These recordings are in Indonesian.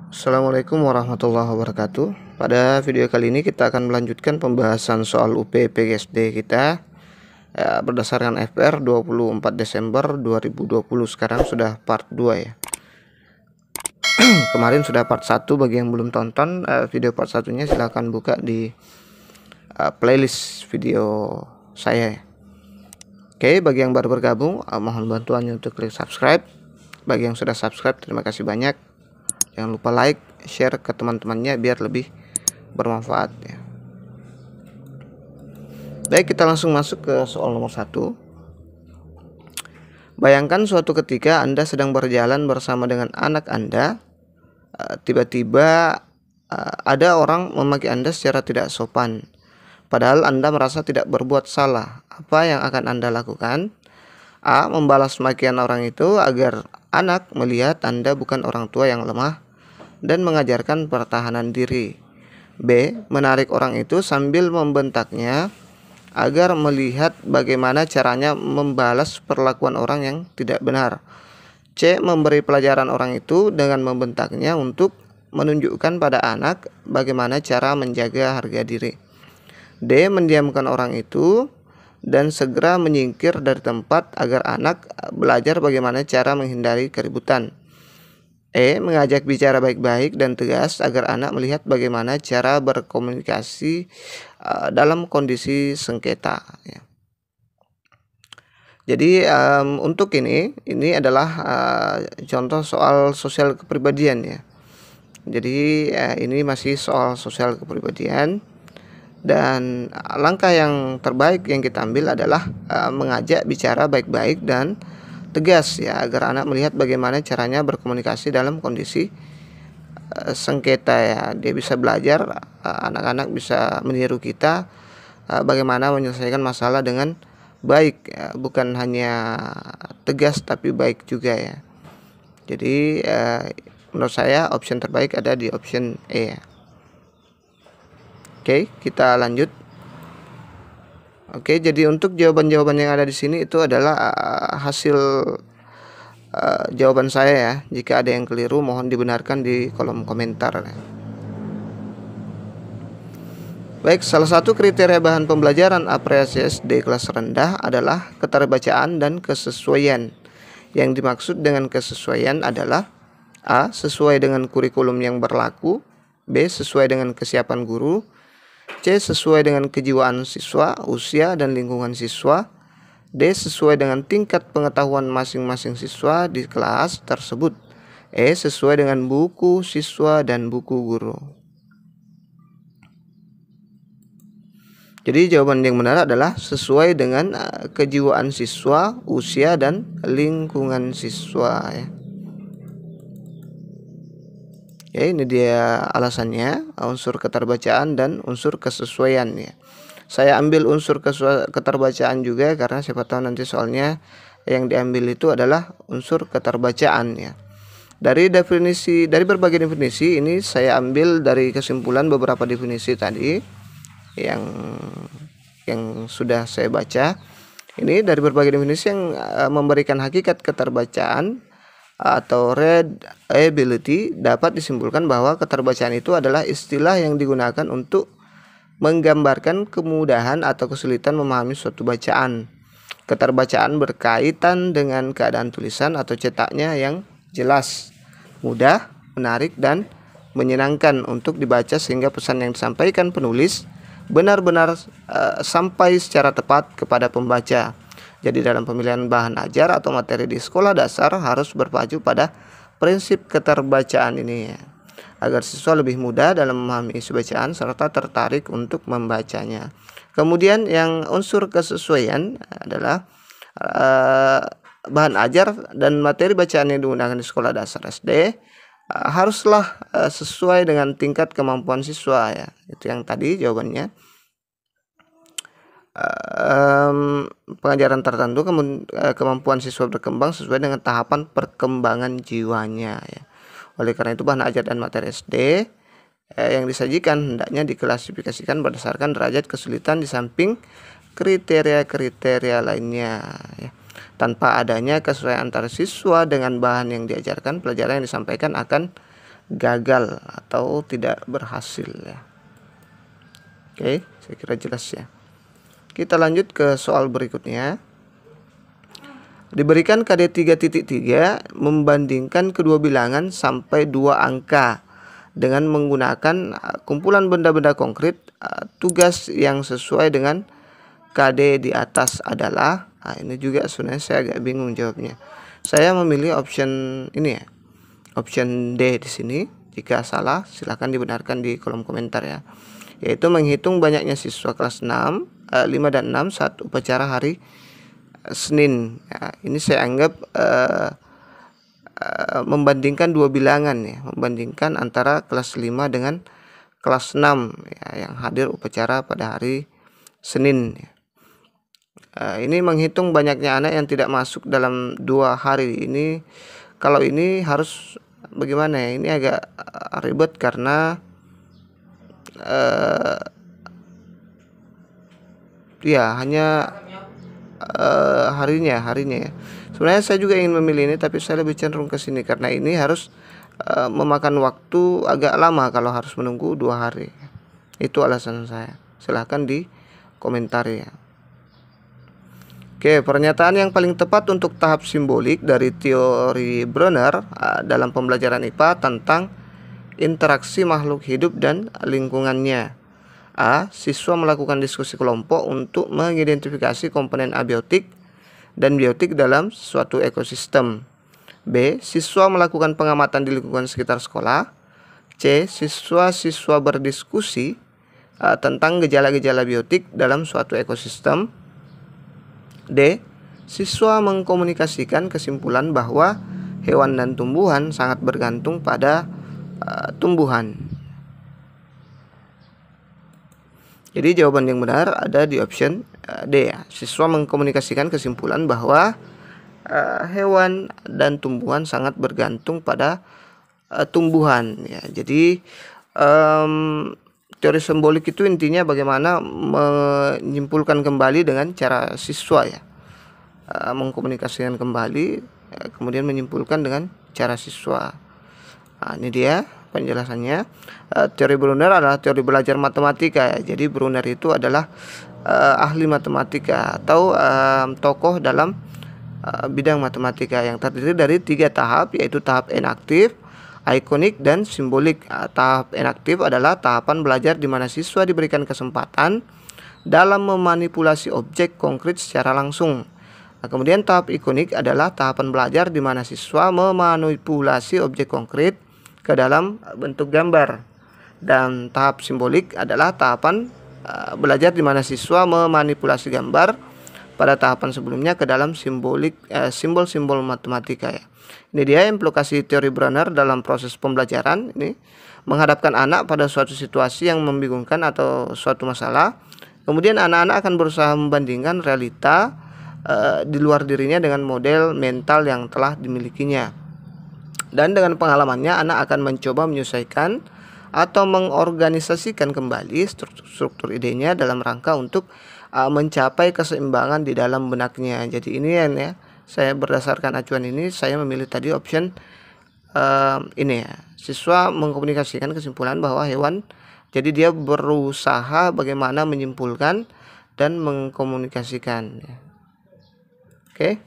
Assalamualaikum warahmatullahi wabarakatuh. Pada video kali ini kita akan melanjutkan pembahasan soal UP PGSD kita berdasarkan FPR 24 Desember 2020. Sekarang sudah part 2 ya. Kemarin sudah part 1. Bagi yang belum tonton video part 1-nya silahkan buka di playlist video saya ya. Oke, bagi yang baru bergabung mohon bantuannya untuk klik subscribe. Bagi yang sudah subscribe terima kasih banyak. Jangan lupa like, share ke teman-temannya biar lebih bermanfaat ya. Baik, kita langsung masuk ke soal nomor 1. Bayangkan suatu ketika Anda sedang berjalan bersama dengan anak Anda. Tiba-tiba ada orang memaki Anda secara tidak sopan. Padahal Anda merasa tidak berbuat salah. Apa yang akan Anda lakukan? A. Membalas makian orang itu agar anak melihat Anda bukan orang tua yang lemah dan mengajarkan pertahanan diri. B. Menarik orang itu sambil membentaknya agar melihat bagaimana caranya membalas perlakuan orang yang tidak benar. C. Memberi pelajaran orang itu dengan membentaknya untuk menunjukkan pada anak bagaimana cara menjaga harga diri. D. Mendiamkan orang itu dan segera menyingkir dari tempat agar anak belajar bagaimana cara menghindari keributan. E. Mengajak bicara baik-baik dan tegas agar anak melihat bagaimana cara berkomunikasi dalam kondisi sengketa ya. Jadi untuk ini adalah contoh soal sosial kepribadian ya. Jadi ini masih soal sosial kepribadian. Dan langkah yang terbaik yang kita ambil adalah mengajak bicara baik-baik dan tegas ya, agar anak melihat bagaimana caranya berkomunikasi dalam kondisi sengketa ya. Dia bisa belajar, anak-anak bisa meniru kita bagaimana menyelesaikan masalah dengan baik ya, bukan hanya tegas tapi baik juga ya. Jadi menurut saya option terbaik ada di option E ya. Oke, kita lanjut. Oke, jadi untuk jawaban-jawaban yang ada di sini itu adalah hasil jawaban saya ya. Jika ada yang keliru mohon dibenarkan di kolom komentar. Baik, salah satu kriteria bahan pembelajaran apresiasi SD kelas rendah adalah keterbacaan dan kesesuaian. Yang dimaksud dengan kesesuaian adalah A. Sesuai dengan kurikulum yang berlaku. B. Sesuai dengan kesiapan guru. C. Sesuai dengan kejiwaan siswa, usia, dan lingkungan siswa. D. Sesuai dengan tingkat pengetahuan masing-masing siswa di kelas tersebut. E. Sesuai dengan buku siswa dan buku guru. Jadi jawaban yang benar adalah sesuai dengan kejiwaan siswa, usia, dan lingkungan siswa ya. Ya, ini dia alasannya, unsur keterbacaan dan unsur kesesuaian ya. Saya ambil unsur keterbacaan juga karena siapa tahu nanti soalnya yang diambil itu adalah unsur keterbacaan ya. Dari berbagai definisi ini saya ambil dari kesimpulan beberapa definisi tadi yang sudah saya baca. Ini dari berbagai definisi yang memberikan hakikat keterbacaan atau readability, dapat disimpulkan bahwa keterbacaan itu adalah istilah yang digunakan untuk menggambarkan kemudahan atau kesulitan memahami suatu bacaan. Keterbacaan berkaitan dengan keadaan tulisan atau cetaknya yang jelas, mudah, menarik, dan menyenangkan untuk dibaca sehingga pesan yang disampaikan penulis benar-benar sampai secara tepat kepada pembaca. Jadi dalam pemilihan bahan ajar atau materi di sekolah dasar harus berpacu pada prinsip keterbacaan ini ya, agar siswa lebih mudah dalam memahami isi bacaan serta tertarik untuk membacanya. Kemudian yang unsur kesesuaian adalah bahan ajar dan materi bacaan yang digunakan di sekolah dasar SD haruslah sesuai dengan tingkat kemampuan siswa ya. Itu yang tadi jawabannya. Pengajaran tertentu kemampuan siswa berkembang sesuai dengan tahapan perkembangan jiwanya ya. Oleh karena itu bahan ajar dan materi SD yang disajikan hendaknya diklasifikasikan berdasarkan derajat kesulitan di samping kriteria-kriteria lainnya ya. Tanpa adanya kesesuaian antara siswa dengan bahan yang diajarkan, pelajaran yang disampaikan akan gagal atau tidak berhasil ya. Oke, saya kira jelas ya. Kita lanjut ke soal berikutnya. Diberikan KD 3.3 membandingkan kedua bilangan sampai 2 angka dengan menggunakan kumpulan benda-benda konkret. Tugas yang sesuai dengan KD di atas adalah, ini juga sebenarnya saya agak bingung jawabnya. Saya memilih option ini ya, option D di sini. Jika salah silahkan dibenarkan di kolom komentar ya. Yaitu menghitung banyaknya siswa kelas 5 dan 6 saat upacara hari Senin ya. Ini saya anggap membandingkan dua bilangan ya, membandingkan antara kelas 5 dengan kelas 6 ya, yang hadir upacara pada hari Senin ya. Ini menghitung banyaknya anak yang tidak masuk dalam 2 hari. Ini kalau ini harus bagaimana ya, ini agak ribet karena ya hanya harinya ya. Sebenarnya saya juga ingin memilih ini, tapi saya lebih cenderung ke sini karena ini harus memakan waktu agak lama kalau harus menunggu 2 hari. Itu alasan saya. Silahkan di komentar ya. Oke, pernyataan yang paling tepat untuk tahap simbolik dari teori Brunner dalam pembelajaran IPA tentang interaksi makhluk hidup dan lingkungannya. A. Siswa melakukan diskusi kelompok untuk mengidentifikasi komponen abiotik dan biotik dalam suatu ekosistem. B. Siswa melakukan pengamatan di lingkungan sekitar sekolah. C. Siswa-siswa berdiskusi tentang gejala-gejala biotik dalam suatu ekosistem. D. Siswa mengkomunikasikan kesimpulan bahwa hewan dan tumbuhan sangat bergantung pada tumbuhan. Jadi jawaban yang benar ada di option D ya. Siswa mengkomunikasikan kesimpulan bahwa hewan dan tumbuhan sangat bergantung pada tumbuhan ya. Jadi teori simbolik itu intinya bagaimana menyimpulkan kembali dengan cara siswa ya, mengkomunikasikan kembali kemudian menyimpulkan dengan cara siswa. Ini dia penjelasannya. Teori Brunner adalah teori belajar matematika ya. Jadi Brunner itu adalah ahli matematika atau tokoh dalam bidang matematika yang terdiri dari 3 tahap, yaitu tahap enaktif, ikonik, dan simbolik. Tahap enaktif adalah tahapan belajar di mana siswa diberikan kesempatan dalam memanipulasi objek konkret secara langsung. Kemudian tahap ikonik adalah tahapan belajar di mana siswa memanipulasi objek konkret ke dalam bentuk gambar. Dan tahap simbolik adalah tahapan belajar di mana siswa memanipulasi gambar pada tahapan sebelumnya ke dalam simbol-simbol matematika ya. Ini dia implikasi teori Brunner dalam proses pembelajaran. Ini menghadapkan anak pada suatu situasi yang membingungkan atau suatu masalah. Kemudian anak-anak akan berusaha membandingkan realita di luar dirinya dengan model mental yang telah dimilikinya. Dan dengan pengalamannya anak akan mencoba menyesuaikan atau mengorganisasikan kembali struktur idenya dalam rangka untuk mencapai keseimbangan di dalam benaknya. Jadi ini ya, saya berdasarkan acuan ini saya memilih tadi option ini ya. Siswa mengkomunikasikan kesimpulan bahwa hewan, jadi dia berusaha bagaimana menyimpulkan dan mengkomunikasikan ya. Oke,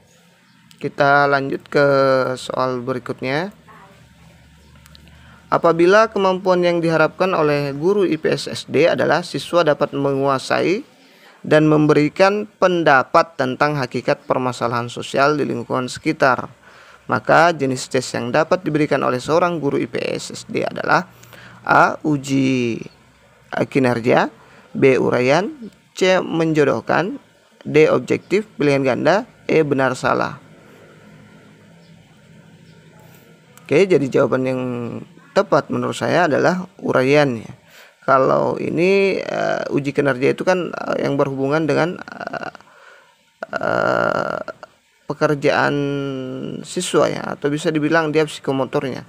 kita lanjut ke soal berikutnya. Apabila kemampuan yang diharapkan oleh guru IPS SD adalah siswa dapat menguasai dan memberikan pendapat tentang hakikat permasalahan sosial di lingkungan sekitar, maka jenis tes yang dapat diberikan oleh seorang guru IPS SD adalah A. Uji kinerja, B. Uraian, C. Menjodohkan, D. Objektif pilihan ganda, E. Benar salah. Oke, jadi jawaban yang tepat menurut saya adalah uraian ya. Kalau ini uji kinerja itu kan yang berhubungan dengan pekerjaan siswa ya, atau bisa dibilang dia psikomotornya.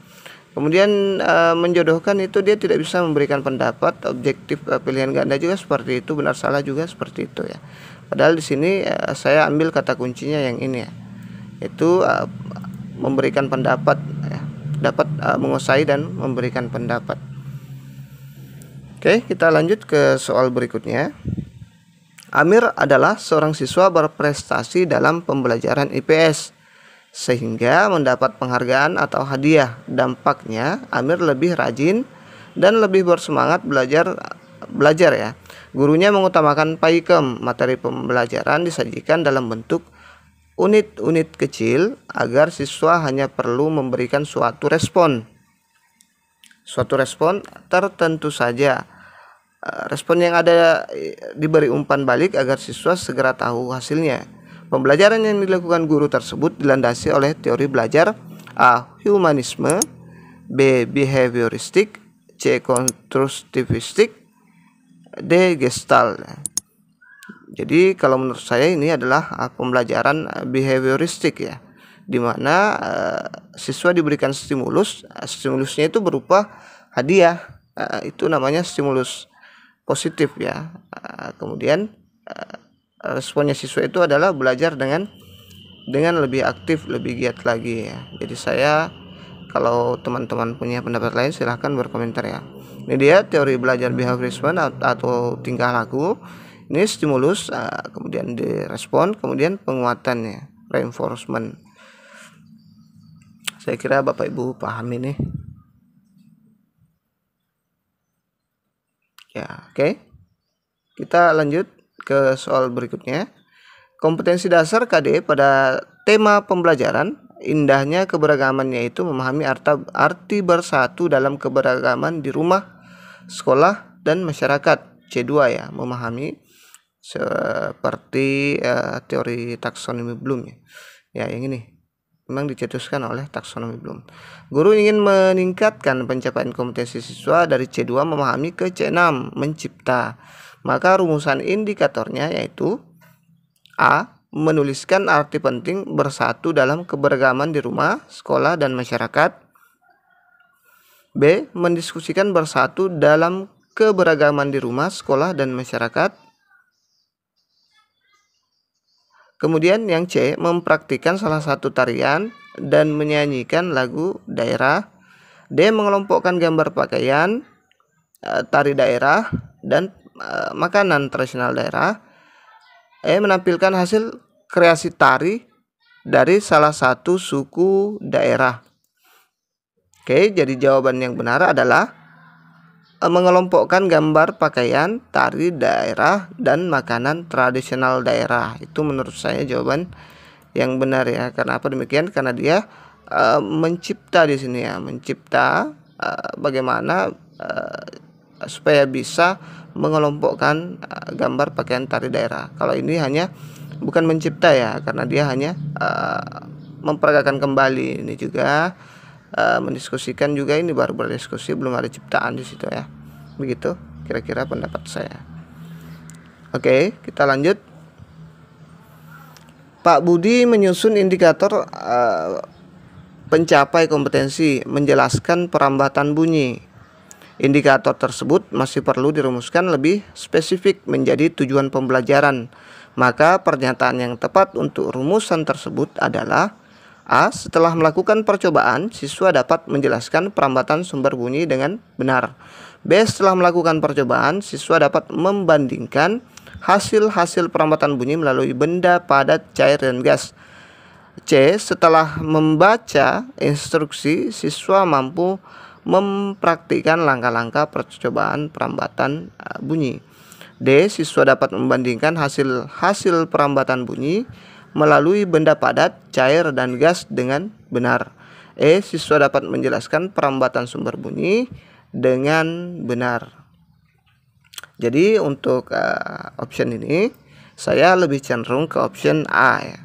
Kemudian menjodohkan itu dia tidak bisa memberikan pendapat. Objektif pilihan ganda juga seperti itu, benar salah juga seperti itu ya. Padahal di sini saya ambil kata kuncinya yang ini ya, itu memberikan pendapat ya. dapat menguasai dan memberikan pendapat. Oke, kita lanjut ke soal berikutnya. Amir adalah seorang siswa berprestasi dalam pembelajaran IPS sehingga mendapat penghargaan atau hadiah. Dampaknya Amir lebih rajin dan lebih bersemangat belajar ya. Gurunya mengutamakan paikem. Materi pembelajaran disajikan dalam bentuk unit-unit kecil agar siswa hanya perlu memberikan suatu respon tertentu saja. Respon yang ada diberi umpan balik agar siswa segera tahu hasilnya. Pembelajaran yang dilakukan guru tersebut dilandasi oleh teori belajar A. Humanisme, B. Behavioristik, C. Konstruktivistik, D. Gestalt. Jadi kalau menurut saya ini adalah pembelajaran behavioristik ya, dimana siswa diberikan stimulusnya itu berupa hadiah, itu namanya stimulus positif ya. Kemudian responnya siswa itu adalah belajar dengan lebih aktif, lebih giat lagi ya. Jadi saya, kalau teman-teman punya pendapat lain silahkan berkomentar ya. Ini dia teori belajar behaviorisme atau tingkah laku. Ini stimulus, kemudian direspon, kemudian penguatannya, reinforcement. Saya kira Bapak Ibu paham ini. Ya, oke. Kita lanjut ke soal berikutnya. Kompetensi dasar KD pada tema pembelajaran, indahnya keberagaman, yaitu memahami arti bersatu dalam keberagaman di rumah, sekolah, dan masyarakat. C2 ya, memahami seperti teori taksonomi Bloom ya. Ya, yang ini memang dicetuskan oleh taksonomi Bloom. Guru ingin meningkatkan pencapaian kompetensi siswa dari C2 memahami ke C6 mencipta. Maka rumusan indikatornya yaitu A. Menuliskan arti penting bersatu dalam keberagaman di rumah, sekolah, dan masyarakat. B. Mendiskusikan bersatu dalam keberagaman di rumah, sekolah, dan masyarakat. Kemudian yang C, mempraktikkan salah satu tarian dan menyanyikan lagu daerah. D, mengelompokkan gambar pakaian, tari daerah, dan makanan tradisional daerah. E, menampilkan hasil kreasi tari dari salah satu suku daerah. Oke, jadi jawaban yang benar adalah mengelompokkan gambar pakaian, tari daerah, dan makanan tradisional daerah. Itu menurut saya jawaban yang benar ya. Karena apa demikian? Karena dia mencipta di sini ya, mencipta bagaimana supaya bisa mengelompokkan gambar pakaian tari daerah. Kalau ini hanya bukan mencipta ya, karena dia hanya memperagakan kembali. Ini juga mendiskusikan juga, ini baru berdiskusi, belum ada ciptaan di situ ya. Begitu kira-kira pendapat saya. Oke, kita lanjut. Pak Budi menyusun indikator pencapai kompetensi, menjelaskan perambatan bunyi. Indikator tersebut masih perlu dirumuskan lebih spesifik menjadi tujuan pembelajaran. Maka pernyataan yang tepat untuk rumusan tersebut adalah A. Setelah melakukan percobaan, siswa dapat menjelaskan perambatan sumber bunyi dengan benar. B. Setelah melakukan percobaan, siswa dapat membandingkan hasil-hasil perambatan bunyi melalui benda padat, cair, dan gas. C. Setelah membaca instruksi, siswa mampu mempraktikkan langkah-langkah percobaan perambatan bunyi. D. Siswa dapat membandingkan hasil perambatan bunyi melalui benda padat, cair, dan gas dengan benar. E. Siswa dapat menjelaskan perambatan sumber bunyi dengan benar. Jadi untuk option ini saya lebih cenderung ke option A ya,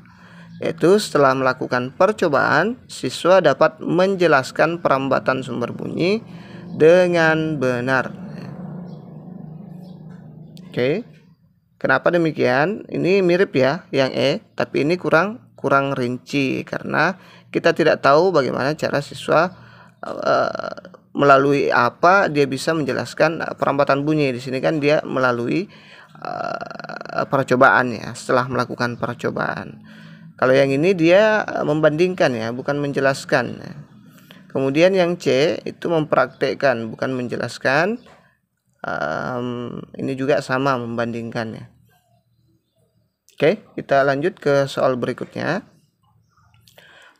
yaitu setelah melakukan percobaan siswa dapat menjelaskan perambatan sumber bunyi dengan benar. Oke. Kenapa demikian? Ini mirip ya yang E, tapi ini kurang rinci karena kita tidak tahu bagaimana cara siswa melalui apa dia bisa menjelaskan perambatan bunyi. Di sini kan dia melalui percobaan ya, setelah melakukan percobaan. Kalau yang ini dia membandingkan ya, bukan menjelaskan. Kemudian yang C itu mempraktekkan, bukan menjelaskan. Ini juga sama, membandingkan ya. Oke, kita lanjut ke soal berikutnya.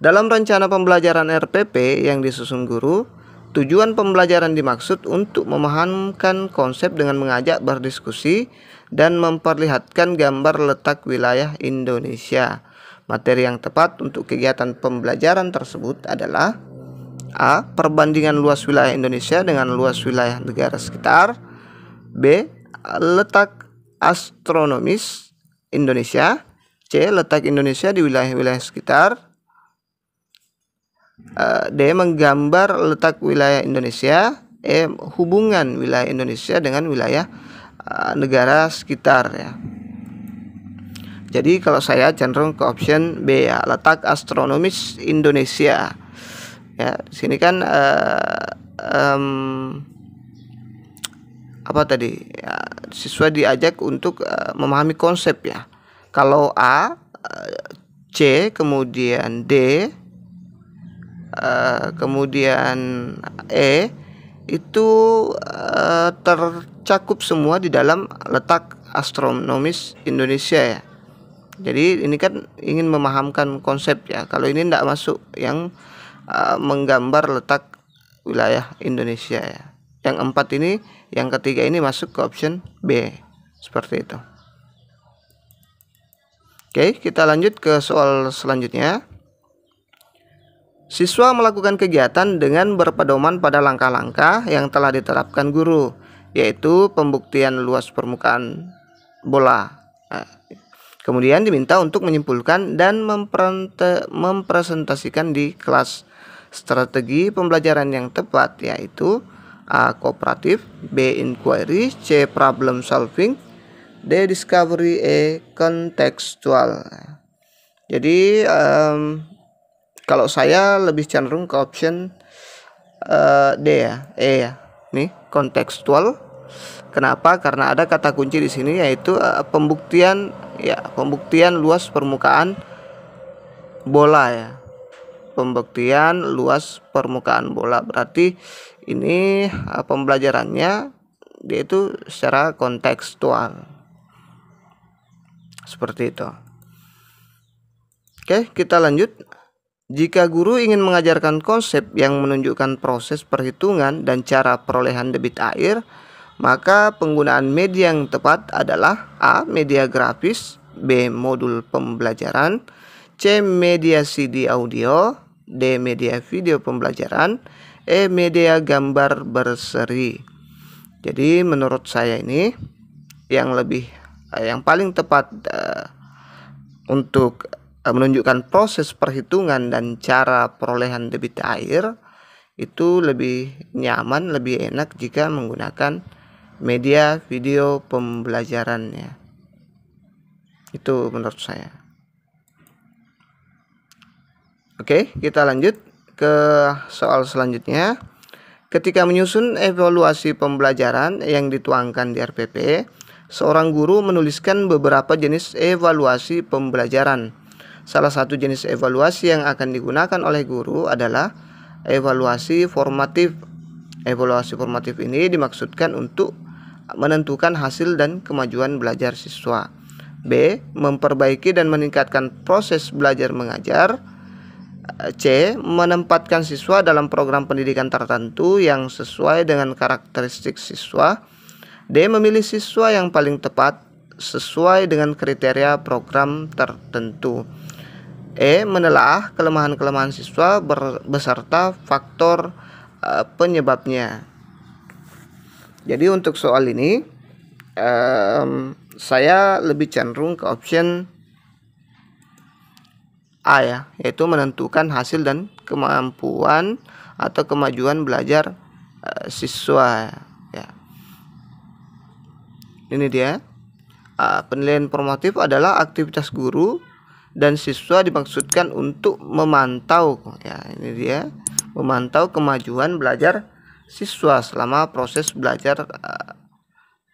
Dalam rencana pembelajaran RPP yang disusun guru, tujuan pembelajaran dimaksud untuk memahamkan konsep dengan mengajak berdiskusi dan memperlihatkan gambar letak wilayah Indonesia. Materi yang tepat untuk kegiatan pembelajaran tersebut adalah A. Perbandingan luas wilayah Indonesia dengan luas wilayah negara sekitar. B. Letak astronomis Indonesia. C. Letak Indonesia di wilayah-wilayah sekitar. D. Menggambar letak wilayah Indonesia. E. Hubungan wilayah Indonesia dengan wilayah negara sekitar ya. Jadi kalau saya cenderung ke option B ya, letak astronomis Indonesia. Ya, di sini kan apa tadi? Ya, siswa diajak untuk memahami konsep ya. Kalau A, C, kemudian D, kemudian E, itu tercakup semua di dalam letak astronomis Indonesia ya. Jadi ini kan ingin memahamkan konsep ya. Kalau ini tidak masuk yang menggambar letak wilayah Indonesia ya. Yang 4 ini, yang ketiga ini masuk ke option B. Seperti itu. Oke, kita lanjut ke soal selanjutnya. Siswa melakukan kegiatan dengan berpedoman pada langkah-langkah yang telah diterapkan guru, yaitu pembuktian luas permukaan bola. Kemudian diminta untuk menyimpulkan dan mempresentasikan di kelas. Strategi pembelajaran yang tepat yaitu A. Kooperatif, B. Inquiry, C. Problem solving, D. Discovery, E. Kontekstual. Jadi kalau saya lebih cenderung ke option D ya, E ya. Nih, kontekstual. Kenapa? Karena ada kata kunci di sini yaitu pembuktian luas permukaan bola ya. Pembuktian luas permukaan bola, berarti ini pembelajarannya dia itu secara kontekstual seperti itu. Oke, kita lanjut. Jika guru ingin mengajarkan konsep yang menunjukkan proses perhitungan dan cara perolehan debit air, maka penggunaan media yang tepat adalah A. Media grafis, B. Modul pembelajaran, C. Media CD audio, D. Media video pembelajaran, E. Media gambar berseri. Jadi menurut saya ini yang paling tepat untuk menunjukkan proses perhitungan dan cara perolehan debit air itu lebih nyaman, lebih enak jika menggunakan media video pembelajarannya. Itu menurut saya. Oke, kita lanjut ke soal selanjutnya. Ketika menyusun evaluasi pembelajaran yang dituangkan di RPP, seorang guru menuliskan beberapa jenis evaluasi pembelajaran. Salah satu jenis evaluasi yang akan digunakan oleh guru adalah evaluasi formatif. Evaluasi formatif ini dimaksudkan untuk menentukan hasil dan kemajuan belajar siswa. B. Memperbaiki dan meningkatkan proses belajar mengajar. C. Menempatkan siswa dalam program pendidikan tertentu yang sesuai dengan karakteristik siswa. D. Memilih siswa yang paling tepat sesuai dengan kriteria program tertentu. E. Menelaah kelemahan-kelemahan siswa beserta faktor penyebabnya. Jadi untuk soal ini saya lebih cenderung ke option A ya, yaitu menentukan hasil dan kemampuan atau kemajuan belajar siswa ya. Ini dia. Penilaian formatif adalah aktivitas guru dan siswa dimaksudkan untuk memantau ya, ini dia, memantau kemajuan belajar siswa selama proses belajar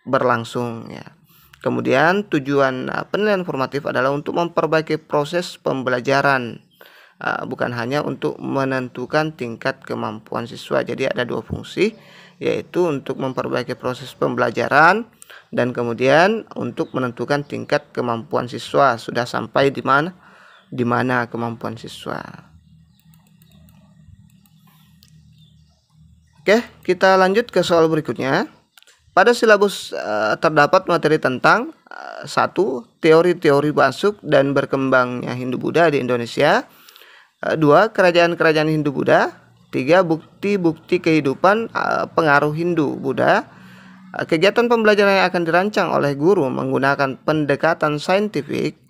berlangsung ya. Kemudian tujuan penilaian formatif adalah untuk memperbaiki proses pembelajaran bukan hanya untuk menentukan tingkat kemampuan siswa. Jadi ada dua fungsi, yaitu untuk memperbaiki proses pembelajaran dan kemudian untuk menentukan tingkat kemampuan siswa, sudah sampai di mana kemampuan siswa. Oke, kita lanjut ke soal berikutnya. Pada silabus terdapat materi tentang 1. Teori-teori masuk dan berkembangnya Hindu-Buddha di Indonesia. 2. Kerajaan-kerajaan Hindu-Buddha. 3. Bukti-bukti kehidupan pengaruh Hindu-Buddha. Kegiatan pembelajaran yang akan dirancang oleh guru menggunakan pendekatan saintifik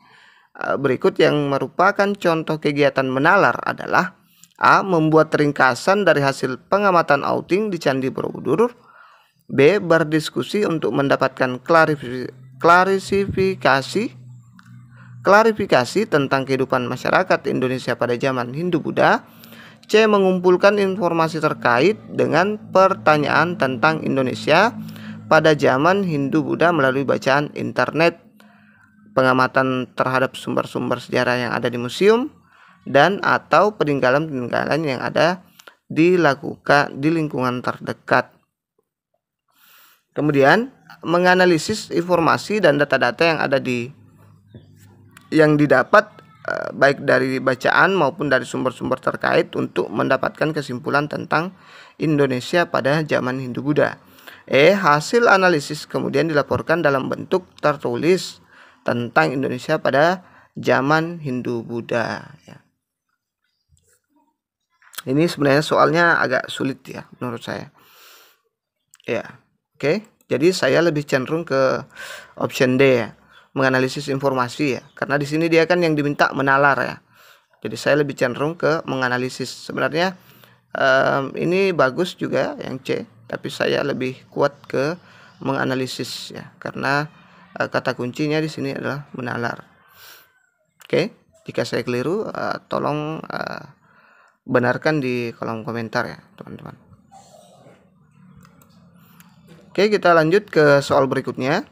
berikut yang merupakan contoh kegiatan menalar adalah: A. Membuat ringkasan dari hasil pengamatan outing di Candi Borobudur. B. Berdiskusi untuk mendapatkan klarifikasi tentang kehidupan masyarakat Indonesia pada zaman Hindu-Buddha. C. Mengumpulkan informasi terkait dengan pertanyaan tentang Indonesia pada zaman Hindu-Buddha melalui bacaan internet, pengamatan terhadap sumber-sumber sejarah yang ada di museum, dan atau peninggalan-peninggalan yang ada dilakukan di lingkungan terdekat. Kemudian menganalisis informasi dan data-data yang didapat baik dari bacaan maupun dari sumber-sumber terkait untuk mendapatkan kesimpulan tentang Indonesia pada zaman Hindu-Buddha. Hasil analisis kemudian dilaporkan dalam bentuk tertulis tentang Indonesia pada zaman Hindu-Buddha. Ini sebenarnya soalnya agak sulit ya menurut saya. Oke. Jadi saya lebih cenderung ke option D ya, menganalisis informasi ya, karena di sini dia kan yang diminta menalar ya. Jadi saya lebih cenderung ke menganalisis. Sebenarnya ini bagus juga yang C, tapi saya lebih kuat ke menganalisis ya, karena kata kuncinya di sini adalah menalar. Oke, jika saya keliru tolong benarkan di kolom komentar ya teman-teman. Oke, kita lanjut ke soal berikutnya.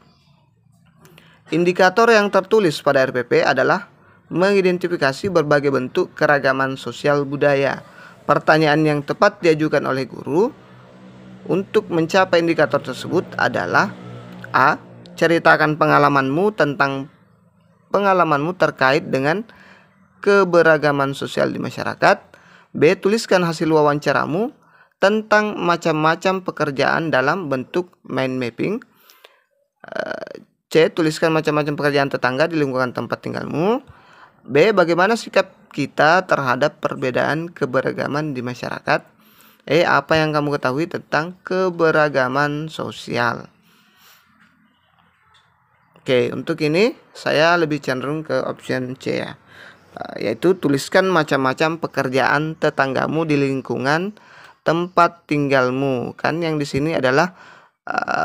Indikator yang tertulis pada RPP adalah mengidentifikasi berbagai bentuk keragaman sosial budaya. Pertanyaan yang tepat diajukan oleh guru untuk mencapai indikator tersebut adalah: A. Ceritakan pengalamanmu terkait dengan keberagaman sosial di masyarakat. B. Tuliskan hasil wawancaramu tentang macam-macam pekerjaan dalam bentuk mind mapping. C. Tuliskan macam-macam pekerjaan tetangga di lingkungan tempat tinggalmu. B. Bagaimana sikap kita terhadap perbedaan keberagaman di masyarakat. Apa yang kamu ketahui tentang keberagaman sosial. Oke, untuk ini saya lebih cenderung ke option C ya, yaitu tuliskan macam-macam pekerjaan tetanggamu di lingkungan tempat tinggalmu. Kan yang di sini adalah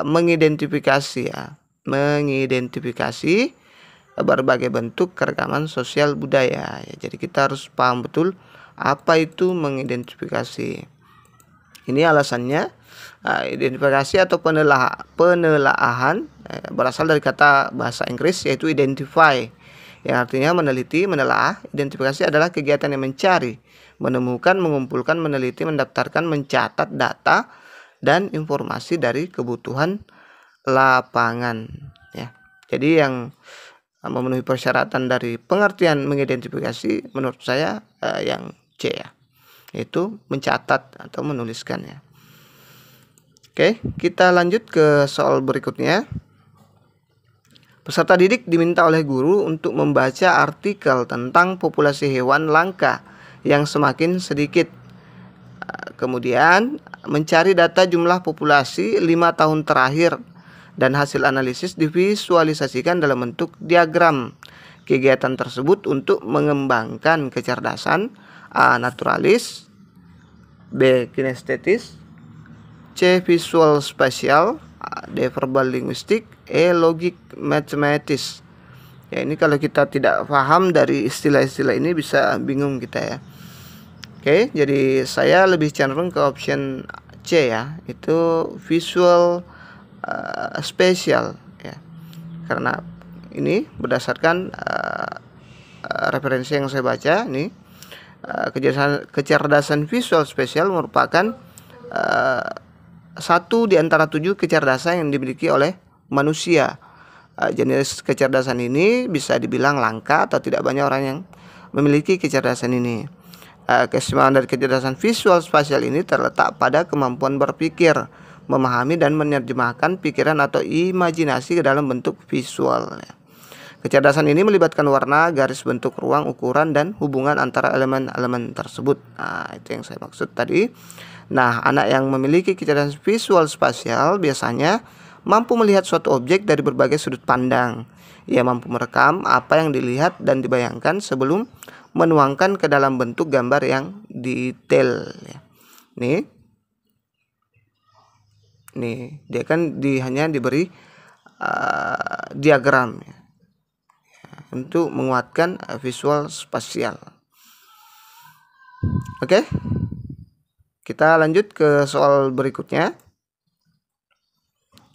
mengidentifikasi berbagai bentuk keragaman sosial budaya ya. Jadi kita harus paham betul apa itu mengidentifikasi. Ini alasannya, identifikasi atau penelaahan berasal dari kata bahasa Inggris yaitu identify, yang artinya meneliti, menelaah. Identifikasi adalah kegiatan yang mencari, menemukan, mengumpulkan, meneliti, mendaftarkan, mencatat data dan informasi dari kebutuhan lapangan ya. Jadi yang memenuhi persyaratan dari pengertian mengidentifikasi menurut saya yang C ya, yaitu mencatat atau menuliskan ya. Oke, kita lanjut ke soal berikutnya. Peserta didik diminta oleh guru untuk membaca artikel tentang populasi hewan langka yang semakin sedikit. Kemudian mencari data jumlah populasi 5 tahun terakhir dan hasil analisis divisualisasikan dalam bentuk diagram. Kegiatan tersebut untuk mengembangkan kecerdasan: A. Naturalis, B. Kinestetis, C. Visual spatial, D. Verbal linguistik, E. Logik matematis. Ya, ini kalau kita tidak paham dari istilah-istilah ini bisa bingung kita ya. Oke, jadi saya lebih cenderung ke option C ya, itu visual spatial ya. Karena ini berdasarkan referensi yang saya baca ini, Kecerdasan visual spasial merupakan satu di antara 7 kecerdasan yang dimiliki oleh manusia. Jenis kecerdasan ini bisa dibilang langka atau tidak banyak orang yang memiliki kecerdasan ini. Keistimewaan dari kecerdasan visual spasial ini terletak pada kemampuan berpikir, memahami dan menerjemahkan pikiran atau imajinasi ke dalam bentuk visual. Kecerdasan ini melibatkan warna, garis bentuk ruang, ukuran, dan hubungan antara elemen-elemen tersebut. Itu yang saya maksud tadi. Nah, anak yang memiliki kecerdasan visual spasial biasanya mampu melihat suatu objek dari berbagai sudut pandang. Ia mampu merekam apa yang dilihat dan dibayangkan sebelum menuangkan ke dalam bentuk gambar yang detail. Nih, dia kan hanya diberi diagram untuk menguatkan visual spasial. Oke, kita lanjut ke soal berikutnya.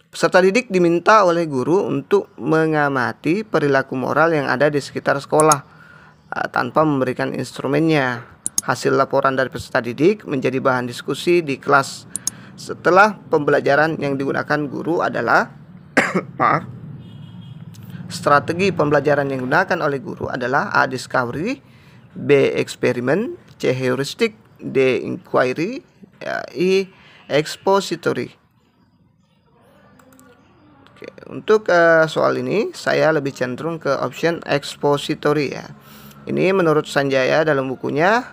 Peserta didik diminta oleh guru untuk mengamati perilaku moral yang ada di sekitar sekolah tanpa memberikan instrumennya. Hasil laporan dari peserta didik menjadi bahan diskusi di kelas. Setelah pembelajaran yang digunakan guru adalah strategi pembelajaran yang digunakan oleh guru adalah A. Discovery, B. Eksperimen, C. Heuristik, D. Inquiry, E. Expository. Oke, untuk soal ini saya lebih cenderung ke option expository ya. Ini menurut Sanjaya dalam bukunya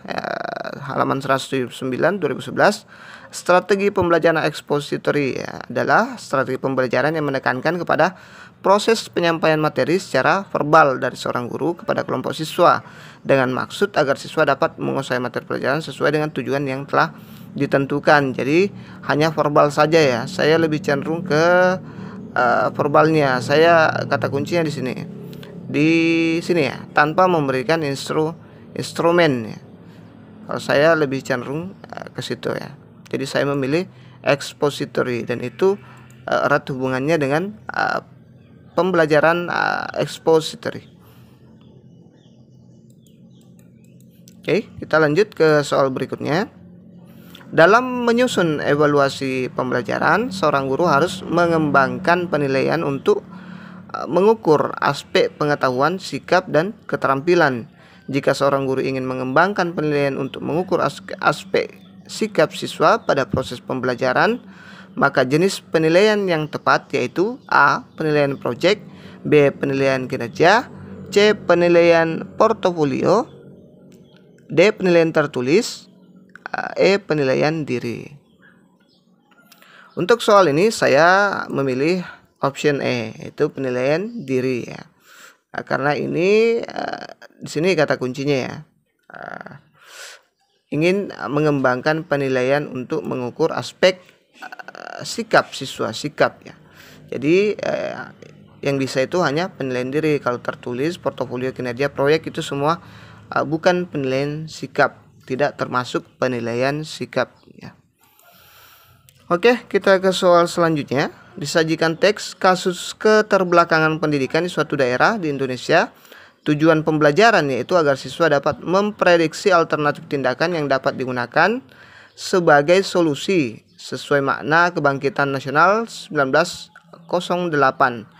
halaman 179 2011. Strategi pembelajaran expository adalah strategi pembelajaran yang menekankan kepada proses penyampaian materi secara verbal dari seorang guru kepada kelompok siswa dengan maksud agar siswa dapat menguasai materi pelajaran sesuai dengan tujuan yang telah ditentukan. Jadi hanya verbal saja ya. Saya lebih cenderung ke verbalnya. Saya kata kuncinya di sini. Di sini ya, tanpa memberikan instrumen ya. Kalau saya lebih cenderung ke situ ya. Jadi saya memilih expository dan itu erat hubungannya dengan pembelajaran expository. Oke, kita lanjut ke soal berikutnya. Dalam menyusun evaluasi pembelajaran, seorang guru harus mengembangkan penilaian untuk mengukur aspek pengetahuan, sikap, dan keterampilan. Jika seorang guru ingin mengembangkan penilaian untuk mengukur aspek sikap siswa pada proses pembelajaran, maka jenis penilaian yang tepat yaitu A. Penilaian proyek, B. Penilaian kinerja, C. Penilaian portofolio, D. Penilaian tertulis, E. Penilaian diri. Untuk soal ini saya memilih option E, yaitu penilaian diri ya. Karena ini di sini kata kuncinya ya. Ingin mengembangkan penilaian untuk mengukur aspek sikap siswa, sikap ya. Jadi yang bisa itu hanya penilaian diri. Kalau tertulis, portofolio, kinerja, proyek itu semua bukan penilaian sikap, tidak termasuk penilaian sikap ya. Oke, kita ke soal selanjutnya. Disajikan teks kasus keterbelakangan pendidikan di suatu daerah di Indonesia. Tujuan pembelajaran yaitu agar siswa dapat memprediksi alternatif tindakan yang dapat digunakan sebagai solusi sesuai makna Kebangkitan Nasional 1908.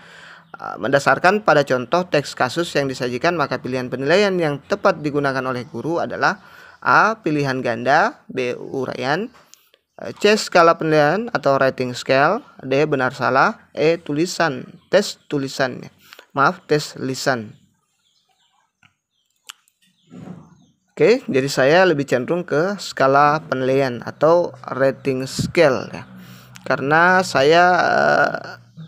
Mendasarkan pada contoh teks kasus yang disajikan, maka pilihan penilaian yang tepat digunakan oleh guru adalah A. Pilihan ganda, B. Uraian, C. Skala penilaian atau rating scale, D. Benar salah, E. Tulisan, tes tulisan. Tes lisan. Oke, jadi saya lebih cenderung ke skala penilaian atau rating scale ya. Karena saya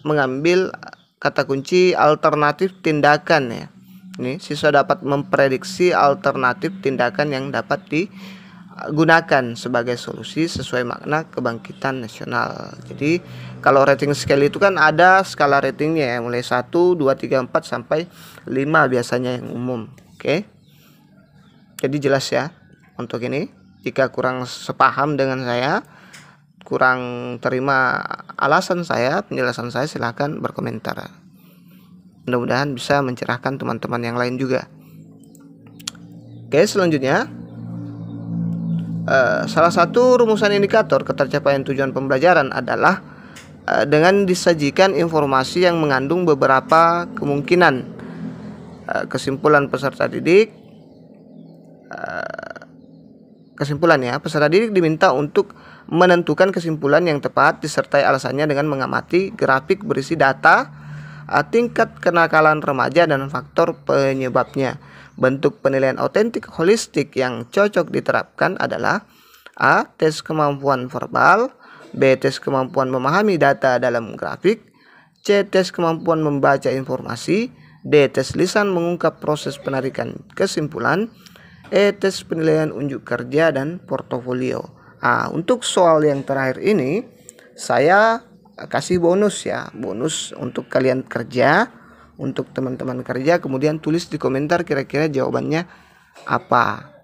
mengambil kata kunci alternatif tindakan ya. Ini siswa dapat memprediksi alternatif tindakan yang dapat digunakan sebagai solusi sesuai makna Kebangkitan Nasional. Jadi kalau rating scale itu kan ada skala ratingnya ya, mulai 1, 2, 3, 4 sampai 5 biasanya yang umum. Oke. Jadi jelas ya untuk ini. Jika kurang sepaham dengan saya, kurang terima alasan saya, penjelasan saya, silahkan berkomentar. Mudah-mudahan bisa mencerahkan teman-teman yang lain juga. Oke, selanjutnya Salah satu rumusan indikator ketercapaian tujuan pembelajaran adalah dengan disajikan informasi yang mengandung beberapa kemungkinan. Kesimpulan peserta didik. Kesimpulan ya, peserta didik diminta untuk menentukan kesimpulan yang tepat disertai alasannya dengan mengamati grafik berisi data, tingkat kenakalan remaja dan faktor penyebabnya. Bentuk penilaian otentik holistik yang cocok diterapkan adalah A. Tes kemampuan verbal, B. Tes kemampuan memahami data dalam grafik, C. Tes kemampuan membaca informasi, D. Tes lisan mengungkap proses penarikan kesimpulan, E. Tes penilaian unjuk kerja dan portofolio. Untuk soal yang terakhir ini saya kasih bonus ya, bonus untuk kalian kerja, untuk teman-teman kerja, kemudian tulis di komentar kira-kira jawabannya apa.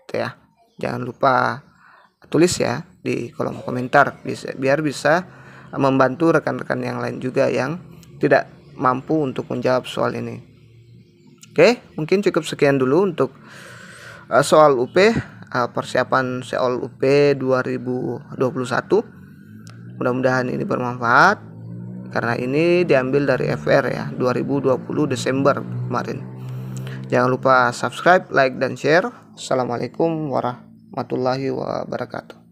Tuh ya. Jangan lupa tulis ya di kolom komentar biar bisa membantu rekan-rekan yang lain juga yang tidak mampu untuk menjawab soal ini. Oke, mungkin cukup sekian dulu untuk soal UP, persiapan soal UP 2021. Mudah-mudahan ini bermanfaat karena ini diambil dari FR ya, 2020 Desember kemarin. Jangan lupa subscribe, like, dan share. Assalamualaikum warahmatullahi wabarakatuh.